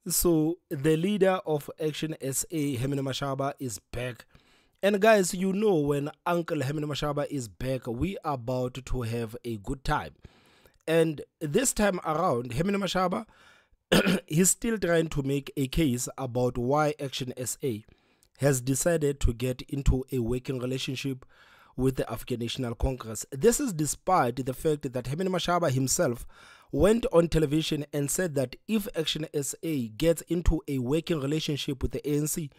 So the leader of Action SA, Herman Mashaba, is back. And guys, you know when Uncle Herman Mashaba is back, we are about to have a good time. And this time around, Herman Mashaba, he's still trying to make a case about why Action SA has decided to get into a working relationship with the African National Congress. This is despite the fact that Herman Mashaba himself went on television and said that if Action SA gets into a working relationship with the ANC,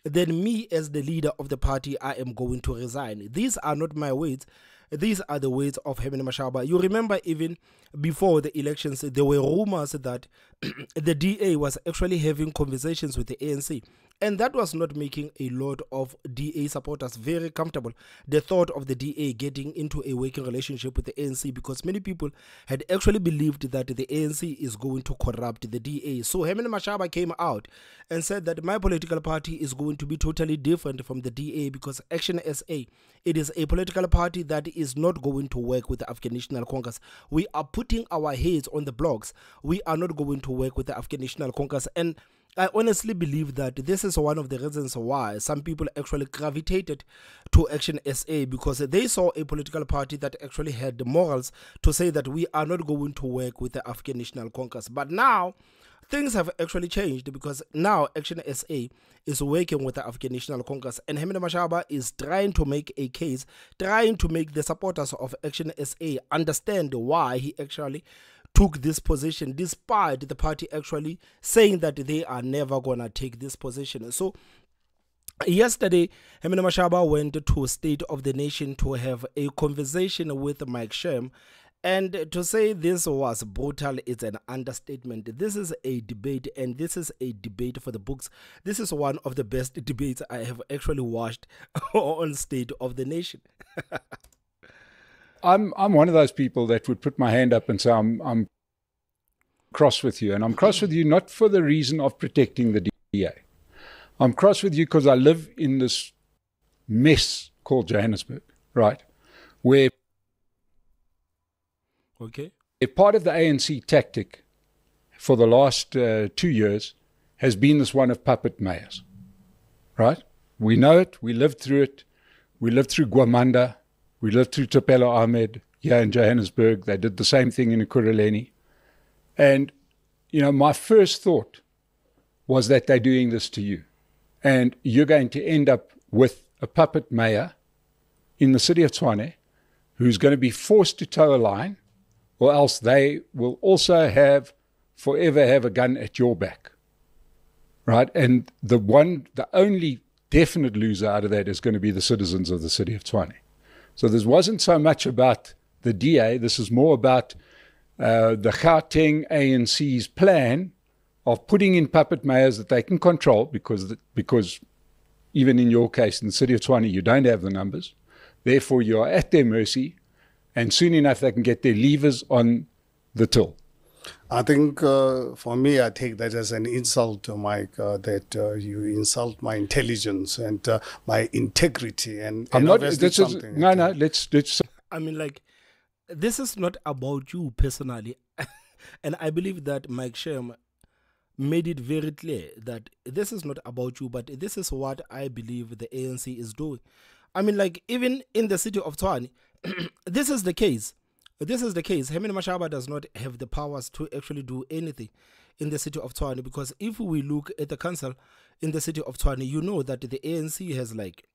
then me as the leader of the party, I am going to resign. These are not my words. These are the words of Herman Mashaba. You remember even before the elections, there were rumors that the DA was actually having conversations with the ANC. And that was not making a lot of DA supporters very comfortable. The thought of the DA getting into a working relationship with the ANC, because many people had actually believed that the ANC is going to corrupt the DA. So Herman Mashaba came out and said that my political party is going to be totally different from the DA, because Action SA, it is a political party that is not going to work with the African National Congress. We are putting our heads on the blocks. We are not going to work with the African National Congress. And I honestly believe that this is one of the reasons why some people actually gravitated to Action SA, because they saw a political party that actually had the morals to say that we are not going to work with the African National Congress. But now things have actually changed, because now Action SA is working with the African National Congress, and Herman Mashaba is trying to make a case, trying to make the supporters of Action SA understand why he actually took this position, despite the party actually saying that they are never gonna take this position. So yesterday, Herman Mashaba went to State of the Nation to have a conversation with Mike Shem. And to say this was brutal is an understatement. This is a debate, and this is a debate for the books. This is one of the best debates I have actually watched on State of the Nation. I'm one of those people that would put my hand up and say I'm cross with you, and I'm cross with you not for the reason of protecting the DA. I'm cross with you because I live in this mess called Johannesburg, right? Where a part of the ANC tactic for the last 2 years has been this one of puppet mayors, right? We know it. We lived through it. We lived through Guamanda. We lived through Topelo Ahmed here in Johannesburg. They did the same thing in Ekurhuleni. And, you know, my first thought was that they're doing this to you. And you're going to end up with a puppet mayor in the city of Tshwane who's going to be forced to toe a line, or else they will also forever have a gun at your back, right? And the only definite loser out of that is going to be the citizens of the city of Tshwane. So this wasn't so much about the DA. This is more about the Gauteng ANC's plan of putting in puppet mayors that they can control, because even in your case, in the city of Tshwane, you don't have the numbers. Therefore, you are at their mercy, and soon enough they can get their levers on the till. I think for me, I take that as an insult, Mike, that you insult my intelligence and my integrity. And I'm not. No. Let's. I mean, like, this is not about you personally. And I believe that Mike Shem made it very clear that this is not about you, but this is what I believe the ANC is doing. I mean, like, even in the city of Tshwane, this is the case. This is the case. Herman Mashaba does not have the powers to actually do anything in the city of Tshwane, because if we look at the council in the city of Tshwane, you know that the ANC has like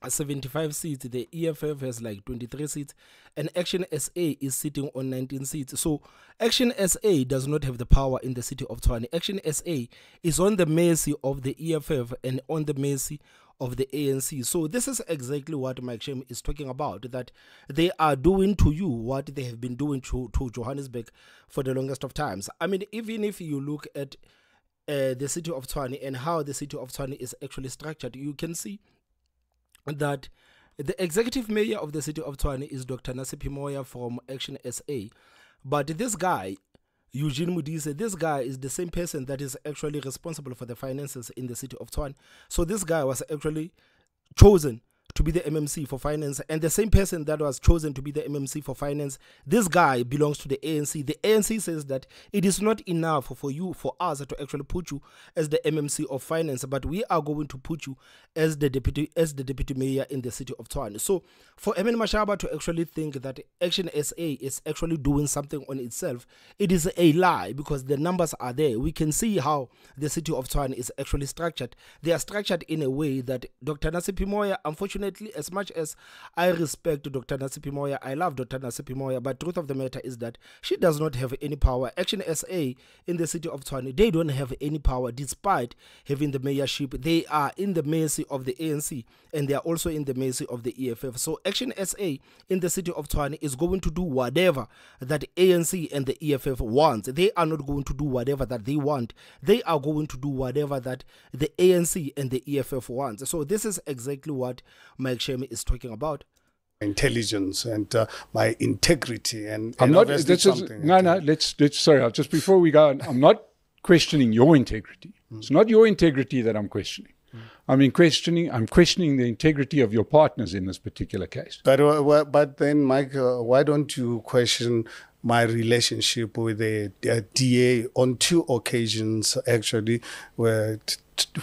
75 seats, the EFF has like 23 seats, and Action SA is sitting on 19 seats. So Action SA does not have the power in the city of Tshwane. Action SA is on the mercy of the EFF and on the mercy of the ANC. So this is exactly what Mike Shem is talking about, that they are doing to you what they have been doing to Johannesburg for the longest of times. I mean, even if you look at the city of Tshwane and how the city of Tshwane is actually structured, you can see that the executive mayor of the city of Tshwane is Dr. Nasipi Moya from Action SA. But this guy, Eugene Modise, this guy is the same person that is actually responsible for the finances in the city of Tshwane. So this guy was actually chosen to be the MMC for finance, and the same person that was chosen to be the MMC for finance, this guy belongs to the ANC. The ANC says that it is not enough for us to actually put you as the MMC of finance, but we are going to put you as the deputy mayor in the city of Tshwane. So for Herman Mashaba to actually think that Action SA is actually doing something on itself, it is a lie, because the numbers are there. We can see how the city of Tshwane is actually structured. They are structured in a way that Dr. Nasipi Moya, unfortunately, as much as I respect Dr. Nasipi Moya, I love Dr. Nasipi Moya, but truth of the matter is that she does not have any power. Action SA in the city of Tshwane, they don't have any power despite having the mayorship. They are in the mercy of the ANC, and they are also in the mercy of the EFF. So Action SA in the city of Tshwane is going to do whatever that ANC and the EFF want. They are not going to do whatever that they want. They are going to do whatever that the ANC and the EFF wants. So this is exactly what Mike Shemi is talking about. Intelligence and my integrity, and I'm not. obviously something. Let's. Sorry, just before we go on, I'm not questioning your integrity. It's not your integrity that I'm questioning. I'm questioning the integrity of your partners in this particular case. But then, Mike, why don't you question my relationship with the DA on 2 occasions, actually, where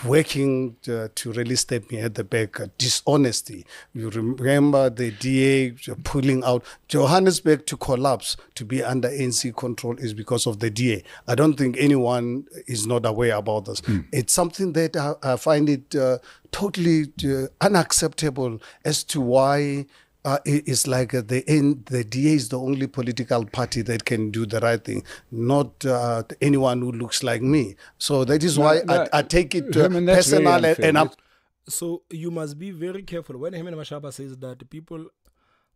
working to really step me at the back, dishonesty. You remember the DA pulling out Johannesburg to collapse, to be under ANC control, is because of the DA. I don't think anyone is not aware about this. It's something that I find it totally unacceptable as to why it's like the DA is the only political party that can do the right thing, not anyone who looks like me. So that is why I take it personal. So you must be very careful when Herman Mashaba says that people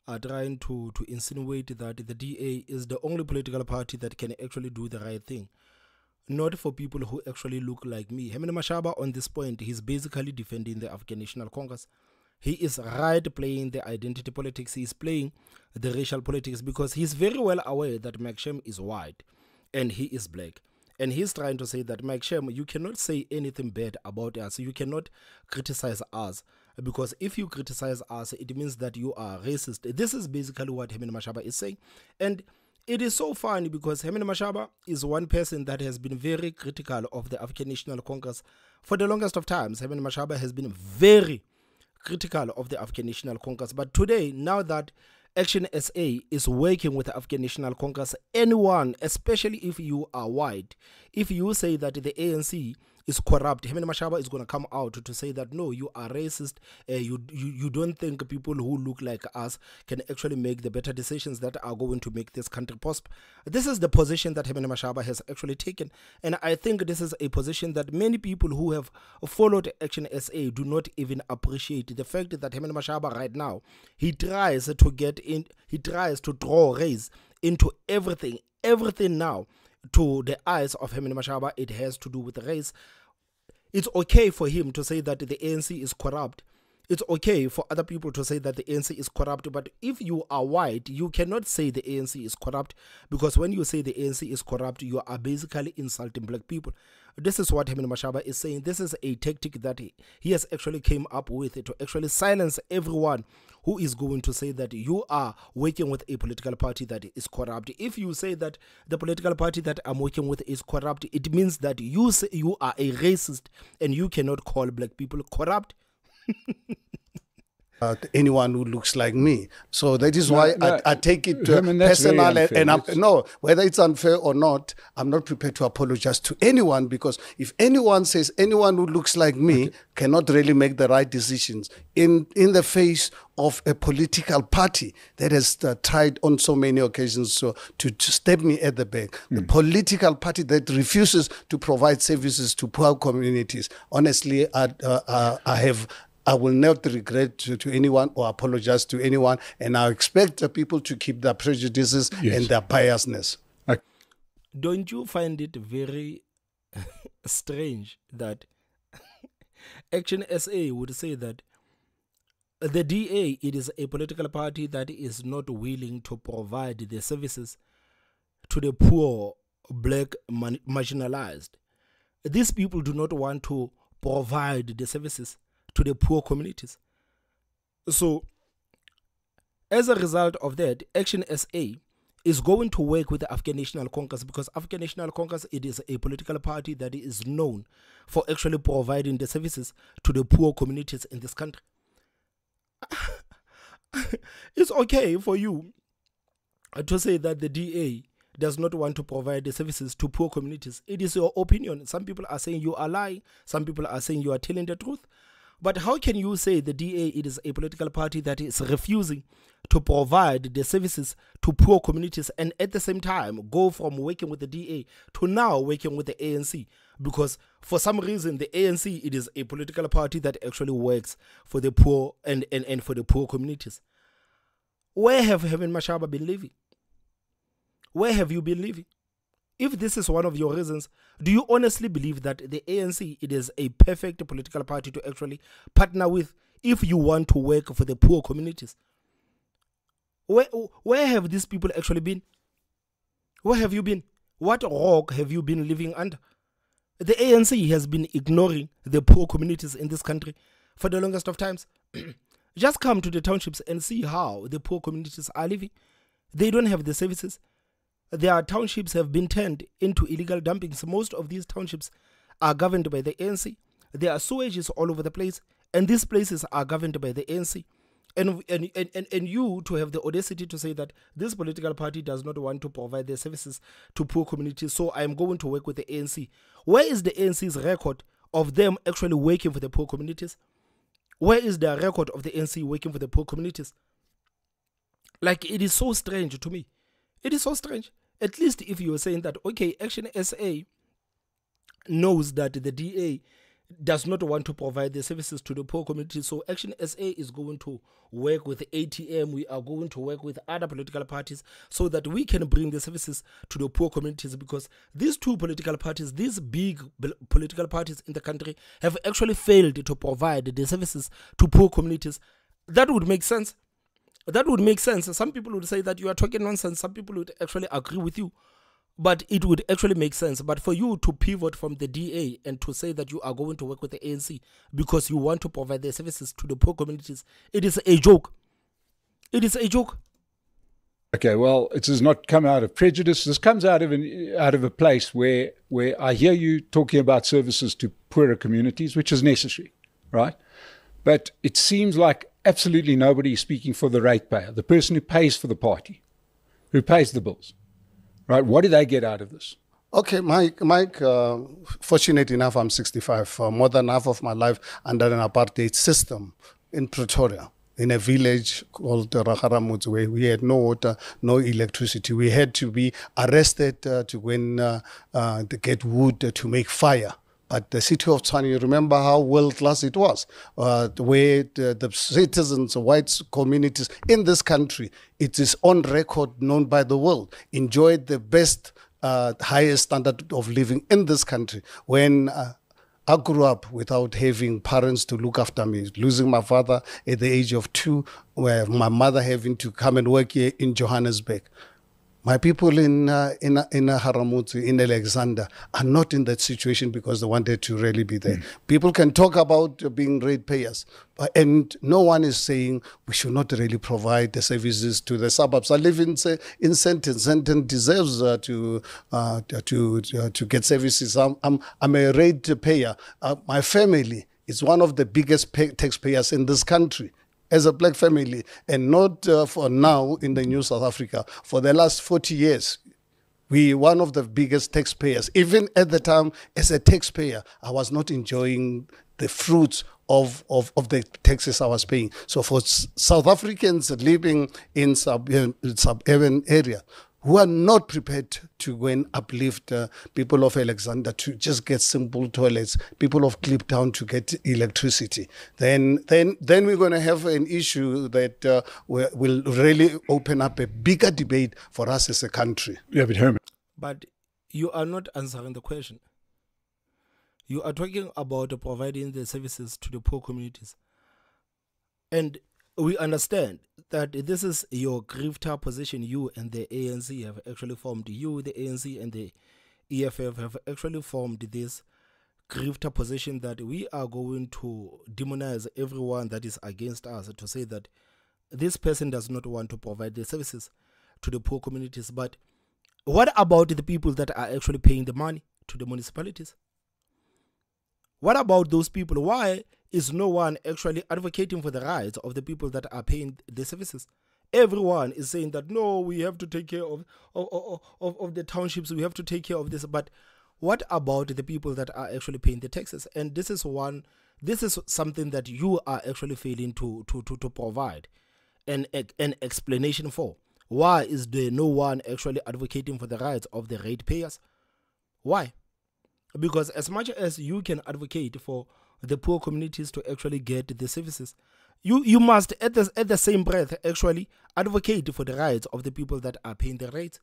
are trying to insinuate that the DA is the only political party that can actually do the right thing. Not for people who actually look like me. Herman Mashaba, on this point, he's basically defending the African National Congress. He is right playing the identity politics. He's playing the racial politics, because he's very well aware that Mike Shem is white and he is black. And he's trying to say that, Mike Shem, you cannot say anything bad about us. You cannot criticize us, because if you criticize us, it means that you are racist. This is basically what Herman Mashaba is saying. And it is so funny, because Herman Mashaba is one person that has been very critical of the African National Congress for the longest of times. Herman Mashaba has been very critical of the African National Congress. But today, now that Action SA is working with the African National Congress, anyone, especially if you are white, if you say that the ANC is corrupt, Herman Mashaba is going to come out to say that, no, you are racist, you don't think people who look like us can actually make the better decisions that are going to make this country prosper. This is the position that Herman Mashaba has actually taken, and I think this is a position that many people who have followed Action SA do not even appreciate. The fact that Herman Mashaba right now, he tries to draw race into everything now. To the eyes of Herman Mashaba, it has to do with race. It's okay for him to say that the ANC is corrupt. It's okay for other people to say that the ANC is corrupt, but if you are white, you cannot say the ANC is corrupt, because when you say the ANC is corrupt, you are basically insulting black people. This is what Herman Mashaba is saying. This is a tactic that he has actually came up with to actually silence everyone who is going to say that you are working with a political party that is corrupt. If you say that the political party that I'm working with is corrupt, it means that you are a racist and you cannot call black people corrupt. Anyone who looks like me. So that is why I take it personal. And whether it's unfair or not, I'm not prepared to apologize to anyone, because if anyone says anyone who looks like me cannot really make the right decisions in the face of a political party that has tried on so many occasions to step me at the back, the political party that refuses to provide services to poor communities, honestly, I will not regret to anyone or apologize to anyone, and I expect people to keep their prejudices and their biasness. Don't you find it very strange that Action SA would say that the DA, it is a political party that is not willing to provide the services to the poor, black, marginalized. These people do not want to provide the services to the poor communities. So, as a result of that, Action SA is going to work with the African National Congress, because African National Congress, it is a political party that is known for actually providing the services to the poor communities in this country. It's okay for you to say that the DA does not want to provide the services to poor communities. It is your opinion. Some people are saying you are lying. Some people are saying you are telling the truth. But how can you say the DA, it is a political party that is refusing to provide the services to poor communities, and at the same time go from working with the DA to now working with the ANC? Because for some reason the ANC, it is a political party that actually works for the poor and for the poor communities. Where have Herman Mashaba been living? Where have you been living? If this is one of your reasons, do you honestly believe that the ANC, it is a perfect political party to actually partner with if you want to work for the poor communities? Where have these people actually been? Where have you been? What rock have you been living under? The ANC has been ignoring the poor communities in this country for the longest of times. Just come to the townships and see how the poor communities are living. They don't have the services. Their townships have been turned into illegal dumpings. Most of these townships are governed by the ANC. There are sewages all over the place, and these places are governed by the ANC. And you to have the audacity to say that this political party does not want to provide their services to poor communities, so I am going to work with the ANC. Where is the ANC's record of them actually working for the poor communities? Where is the record of the ANC working for the poor communities? Like, it is so strange to me. It is so strange. At least if you are saying that, okay, Action SA knows that the DA does not want to provide the services to the poor community, so Action SA is going to work with ATM, we are going to work with other political parties so that we can bring the services to the poor communities, because these two political parties, these big political parties in the country, have actually failed to provide the services to poor communities. That would make sense. That would make sense. Some people would say that you are talking nonsense. Some people would actually agree with you. But it would actually make sense. But for you to pivot from the DA and to say that you are going to work with the ANC because you want to provide the services to the poor communities, it is a joke. It is a joke. Okay, well, it does not come out of prejudice. This comes out of a place where I hear you talking about services to poorer communities, which is necessary, right? But it seems like absolutely nobody is speaking for the ratepayer, the person who pays for the party, who pays the bills, right? What do they get out of this? Okay, Mike, fortunate enough, I'm 65, more than half of my life under an apartheid system in Pretoria, in a village called Raharamutsu, where we had no water, no electricity. We had to be arrested to go and to get wood to make fire. But the city of Tshwane, you remember how world-class it was, where the citizens, white communities in this country, it is on record, known by the world, enjoyed the best, highest standard of living in this country. When I grew up without having parents to look after me, losing my father at the age of 2, where my mother having to come and work here in Johannesburg. My people in Haramutsu, in Alexander, are not in that situation because they wanted to really be there. People can talk about being ratepayers, and no one is saying we should not really provide the services to the suburbs. I live in Sandton. Sandton deserves to get services. I'm a ratepayer. My family is one of the biggest taxpayers in this country, as a black family, and not for now in the new South Africa. For the last 40 years, we one of the biggest taxpayers. Even at the time, as a taxpayer, I was not enjoying the fruits of the taxes I was paying. So for South Africans living in suburban area, who are not prepared to go and uplift people of Alexander to just get simple toilets, people of Kliptown to get electricity, then we're going to have an issue that will really open up a bigger debate for us as a country. Yeah, but Herman. But you are not answering the question. You are talking about providing the services to the poor communities. And we understand that this is your grifter position. You and the ANC have actually formed. You, the ANC, and the EFF have actually formed this grieved a position that we are going to demonize everyone that is against us, to say that this person does not want to provide the services to the poor communities. But what about the people that are actually paying the money to the municipalities? What about those people? Why is no one actually advocating for the rights of the people that are paying the services? Everyone is saying that, no, we have to take care of the townships, we have to take care of this. But what about the people that are actually paying the taxes? And this is something that you are actually failing to provide an explanation for. Why is there no one actually advocating for the rights of the ratepayers? Why? Because as much as you can advocate for the poor communities to actually get the services, you must at the same breath actually advocate for the rights of the people that are paying the rates.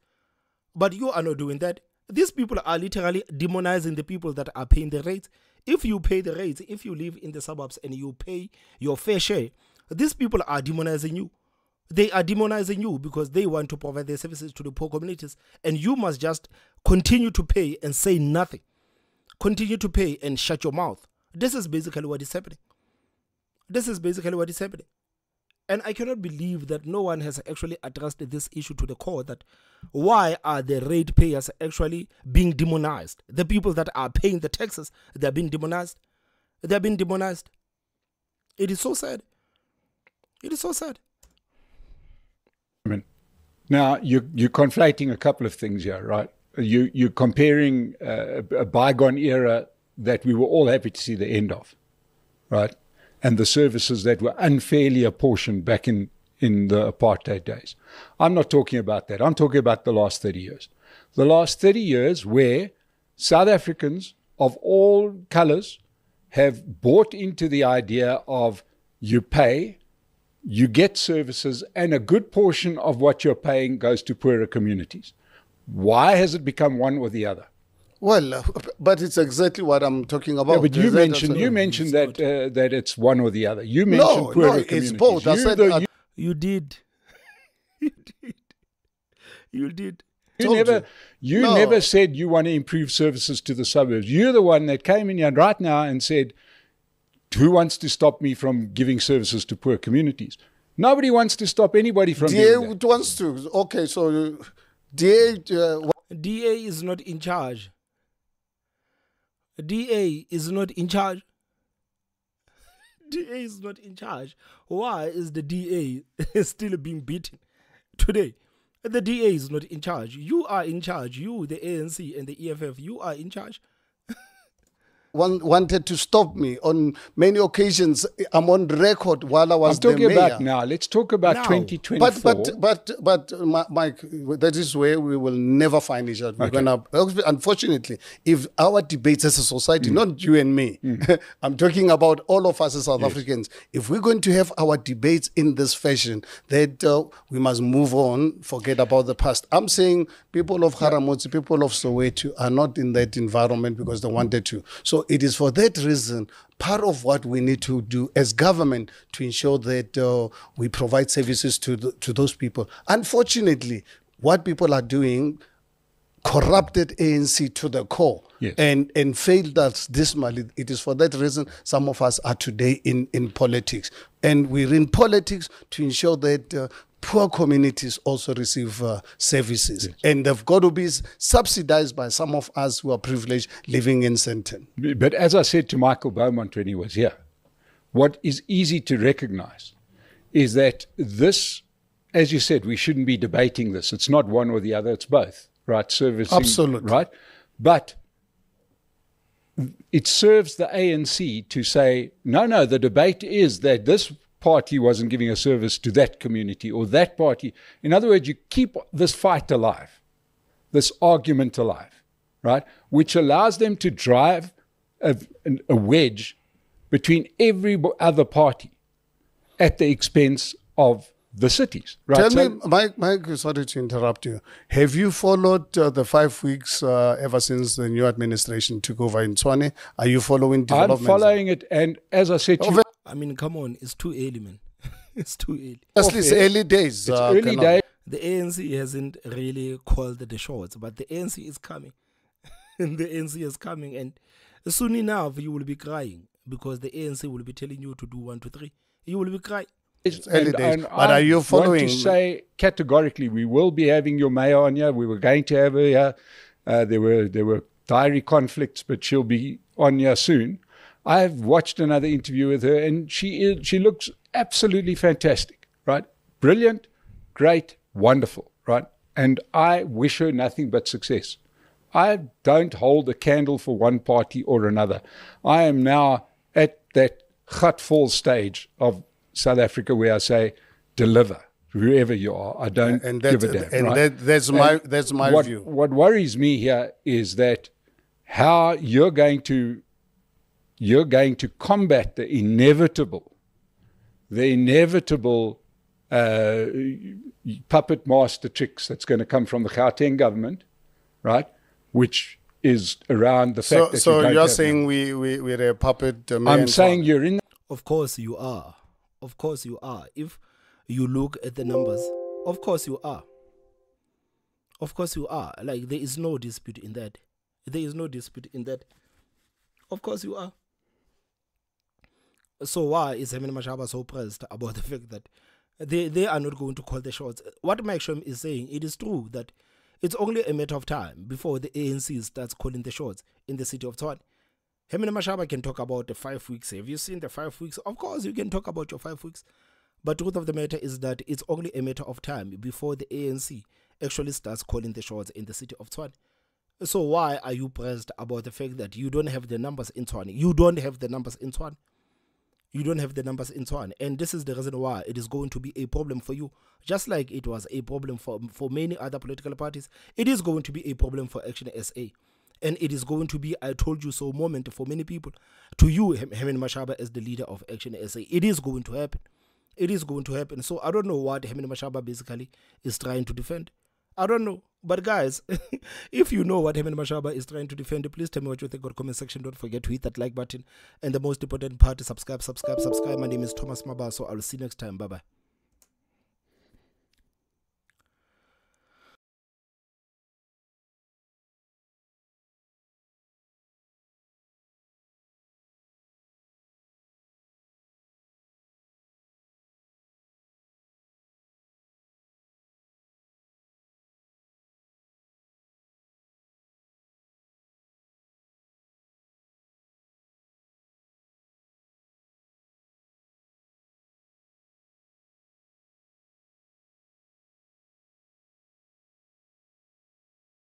But you are not doing that. These people are literally demonizing the people that are paying the rates. If you pay the rates, if you live in the suburbs and you pay your fair share, these people are demonizing you. They are demonizing you because they want to provide their services to the poor communities. And you must just continue to pay and say nothing. Continue to pay and shut your mouth. This is basically what is happening. This is basically what is happening. And I cannot believe that no one has actually addressed this issue to the core, that why are the ratepayers actually being demonized? The people that are paying the taxes, they're being demonized. They're being demonized. It is so sad. It is so sad. Now, you're conflating a couple of things here, right? You're comparing a bygone era that we were all happy to see the end of, right? And the services that were unfairly apportioned back in the apartheid days. I'm not talking about that. I'm talking about the last 30 years. The last 30 years where South Africans of all colors have bought into the idea of you pay, you get services, and a good portion of what you're paying goes to poorer communities. Why has it become one or the other? Well, but it's exactly what I'm talking about. Yeah, but you mentioned that it's one or the other. You mentioned poorer communities. It's both. You did. You did. You never said you want to improve services to the suburbs. You're the one that came in here right now and said, who wants to stop me from giving services to poor communities? Nobody wants to stop anybody from doing that. DA wants to. Okay, so DA is not in charge. DA is not in charge. DA is not in charge. Why is the DA still being beaten today? The DA is not in charge. You are in charge. You, the ANC and the EFF, you are in charge. wanted to stop me on many occasions. I'm on record while I was the mayor. I'm talking about now. Let's talk about 2024. But Mike, that is where we will never find each other. Okay. Unfortunately, if our debates as a society, not you and me, I'm talking about all of us as South Africans, if we're going to have our debates in this fashion, that we must move on, forget about the past. I'm saying people of Haramotsi, people of Soweto are not in that environment because they wanted to. So it is for that reason, part of what we need to do as government to ensure that we provide services to those people. Unfortunately, what people are doing corrupted ANC to the core and failed us dismally. It is for that reason some of us are today in politics. And we're in politics to ensure that poor communities also receive services. Yes. And they've got to be subsidized by some of us who are privileged living in Sandton. But as I said to Michael Beaumont when he was here, what is easy to recognize is that this, as you said, we shouldn't be debating this. It's not one or the other, it's both, right? Servicing, absolutely. Right? But it serves the ANC to say, no, the debate is that this party wasn't giving a service to that community or that party. In other words, you keep this fight alive, this argument alive, right? Which allows them to drive a wedge between every other party at the expense of the cities. Right? Tell me, Mike, sorry to interrupt you. Have you followed the 5 weeks ever since the new administration took over in Tshwane? Are you following developments? I'm following it, and as I said to you, I mean, come on, it's too early, man. It's too early. It's early days. It's early days. The ANC hasn't really called the shots, but the ANC is coming. And the ANC is coming, and Soon enough, you will be crying because the ANC will be telling you to do 1, 2, 3. You will be crying. It's early days. And But are you following? I want to say categorically, we will be having your mayor on here. We were going to have her here. There were diary conflicts, but she'll be on here soon. I've watched another interview with her, and she looks absolutely fantastic, right? Brilliant, great, wonderful, right? And I wish her nothing but success. I don't hold a candle for one party or another. I am now at that gutful stage of South Africa where I say, deliver, whoever you are. I don't give a damn. And right? that's my view. What worries me here is that how you're going to combat the inevitable puppet master tricks that's going to come from the Gauteng government, right? Which is around the fact that so you're saying we're a puppet. I'm saying you're in. Of course you are. Of course you are. If you look at the numbers, of course you are. Of course you are. Like, there is no dispute in that. There is no dispute in that. Of course you are. So why is Herman Mashaba so pressed about the fact that they are not going to call the shots? What Mike Shem is saying, it is true that it's only a matter of time before the ANC starts calling the shots in the city of Tshwane. Herman Mashaba can talk about the 5 weeks. Have you seen the 5 weeks? Of course you can talk about your 5 weeks. But the truth of the matter is that it's only a matter of time before the ANC actually starts calling the shots in the city of Tshwane. So why are you pressed about the fact that you don't have the numbers in Tshwane? You don't have the numbers in Tshwane. You don't have the numbers in Tshwane. And this is the reason why it is going to be a problem for you. Just like it was a problem for many other political parties, it is going to be a problem for Action SA. And it is going to be, I told you so moment for many people. To you, Herman Mashaba as the leader of Action SA, it is going to happen. It is going to happen. So I don't know what Herman Mashaba basically is trying to defend. I don't know. But guys, if you know what Herman Mashaba is trying to defend, please tell me what you think on the comment section. Don't forget to hit that like button. And the most important part is subscribe. My name is Thomas Mabaso. I will see you next time. Bye-bye.